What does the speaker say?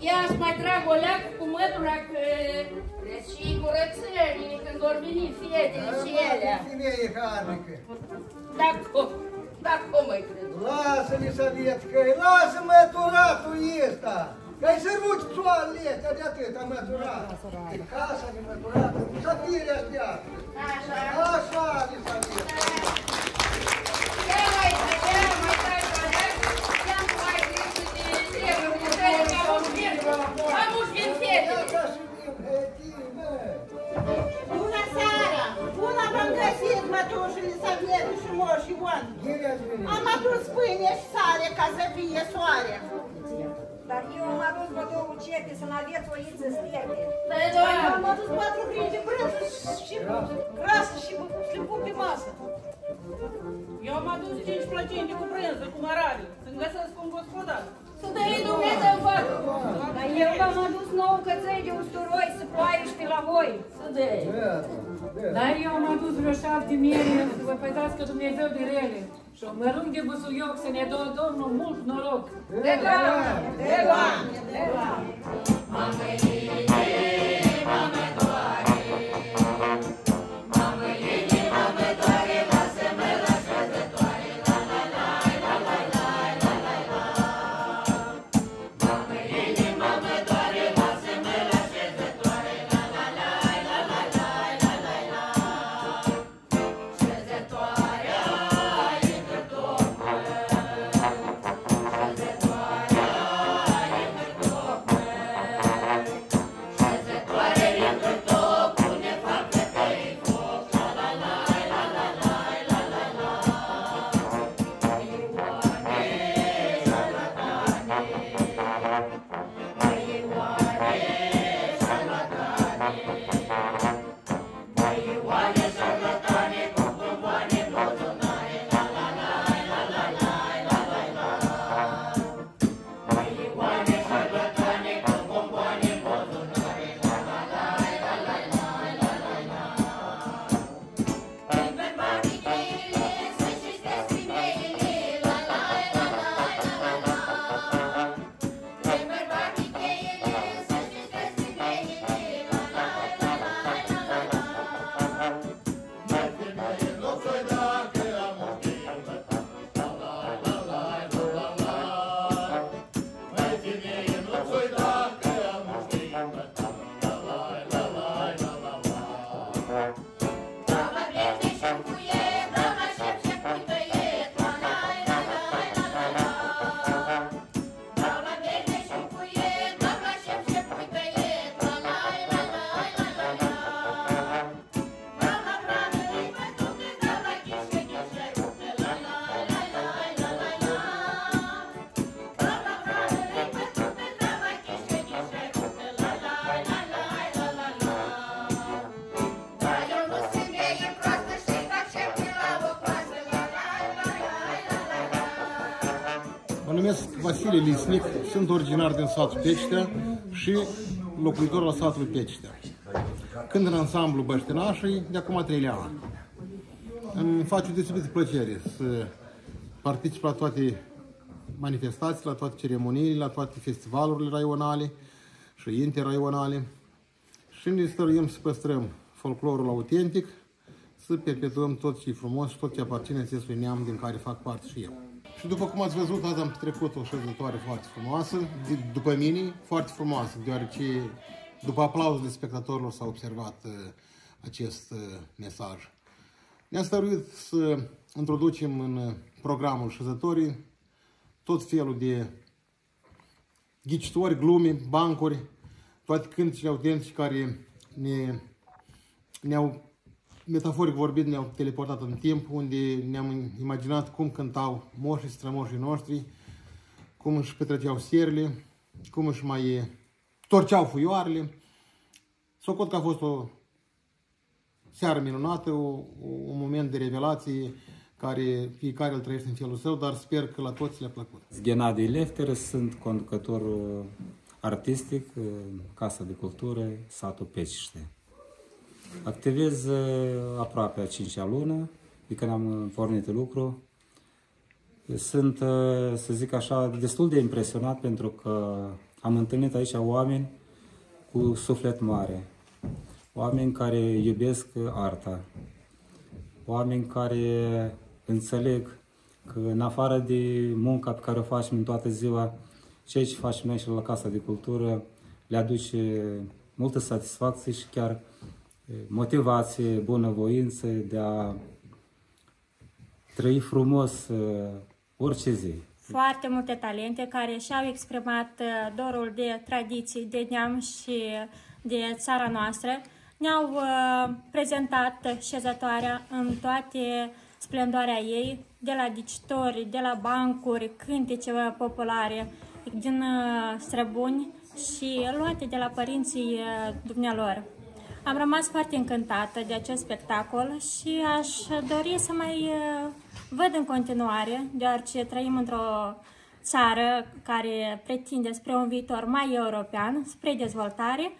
Ia-ți mai trag o leacă cu mătura că și curățării când vor veni fietele și ele. Femeie harnică. Dar cum îi cred? Lasă-ne să vietcăi, lasă măturatul ăsta. Că-i să ruci toaletă de atât am măturat. E casa de măturat, să fie așteaptă. Așa. Așa de să vietcăi. Ia mai trag o leacă, ia mai grijă de treburi, că trebuie ca un film. Am uști în fetele. Ia ca și vin, hetină. Bună seara! Bună v-am găsit, mătușile, Savietu și Moș Ion! Am adus pâine și sare ca să fie soare. Dar eu am adus vă două cete să-mi aveți oiță sterde. Eu am adus 4 griji de brânză și grasă și pun pe masă. Eu am adus 5 plăcinte cu brânză, cu mărare, să-mi găsesc un gospodar. Să dă-i Dumnezeu fată. Dar eu v-am adus 9 căței de usturoi să ploiește la voi. Să dă-i. Dar eu am adus vreo 7 miere să vă păzească Dumnezeu de rele. Și o mărung de busuioc să ne dă Domnul mult noroc. De Doamne! De Doamne! De Doamne! Mamă, inima mă doare, mamă, inima mă doare, lasă-mă la șezătoare, la la la la la la la la la. Mamă, inima mă doare, lasă-mă la șezătoare, la la la la la la la la la. Șezătoarea intră tocmă, șezătoarea intră tocmă, șezătoare intră tocmă, ne fac că te-i foc, la la la la la la la la la. Ioane, șarlatane, Ioane, șarlatane, Ioane, șarlatane, cu bomboane în buzunare, la la la la la la la la la. Ioane, șarlatane, cu bomboane în buzunare, la la la la la la la la la. Păi bărbații cheile, să și-și vezi femeile, la la la la la la la. Păi bărbații cheile, să și-și vezi femeile, la la la la la la la. Mai femeie nu ți-o-i dacă am un timp, la la la la la la la. Mai femeie nu ți-o-i dacă am un timp, la la la la la la la. Doamna prietene și-mi cuiet, doamna șef-șef cu tăiet, la la la la la la la. Doamna prietene și-mi cuiet, doamna șef-șef cu tăiet, la la la la la la la. Doamna prană-i bătută, doamna ghișe-ghișe rupe, la la la la la la la. Doamna prană-i bătută, doamna ghișe-ghișe rupe, la la la la la la la. Dar eu nu sunt femeie proastă și fac șef de la o proastă, la la la la la la la. Mă numesc Vasile Lisnic, sunt originar din satul Peștea și locuitor la satul Peștea. Cânt în ansamblu Băștinașii de acum 3 ani. Îmi face o deosebită plăcere să particip la toate manifestațiile, la toate ceremoniile, la toate festivalurile raionale și interraionale. Și ne stăruim să păstrăm folclorul autentic, să perpetuăm tot ce e frumos și tot ce aparține acestui neam din care fac parte și eu. Și după cum ați văzut, azi am petrecut o șezătoare foarte frumoasă, după mine foarte frumoasă, deoarece după aplauzele spectatorilor s-a observat acest mesaj. Ne-am stăruit să introducem în programul șezătorii tot felul de ghicitori, glume, bancuri, toate cântecele autentice care ne-au, metaforic vorbind, ne-au teleportat în timp, unde ne-am imaginat cum cântau moșii, strămoșii noștri, cum își petreceau serile, cum își mai torceau fuioarele. Socot că a fost o seară minunată, un moment de revelație care fiecare îl trăiește în felul său, dar sper că la toți le-a plăcut. Ghenadie Lefter, sunt conducător artistic în Casa de Cultură, satul Pește. Activez aproape a 5-a lună, de când am pornit de lucru. Sunt, să zic așa, destul de impresionat pentru că Am întâlnit aici oameni cu suflet mare, oameni care iubesc arta, oameni care înțeleg că în afară de munca pe care o facem în toată ziua, ceea ce facem noi și la Casa de Cultură le aduce multă satisfacție și chiar motivație, bunăvoință de a trăi frumos orice zi. Foarte multe talente care și-au exprimat dorul de tradiții, de neam și de țara noastră, ne-au prezentat șezătoarea în toate splendoarea ei, de la dicitori, de la bancuri, cântece populare din străbuni și luate de la părinții dumnealor. Am rămas foarte încântată de acest spectacol și aș dori să mai văd în continuare, deoarece trăim într-o țară care pretinde spre un viitor mai european, spre dezvoltare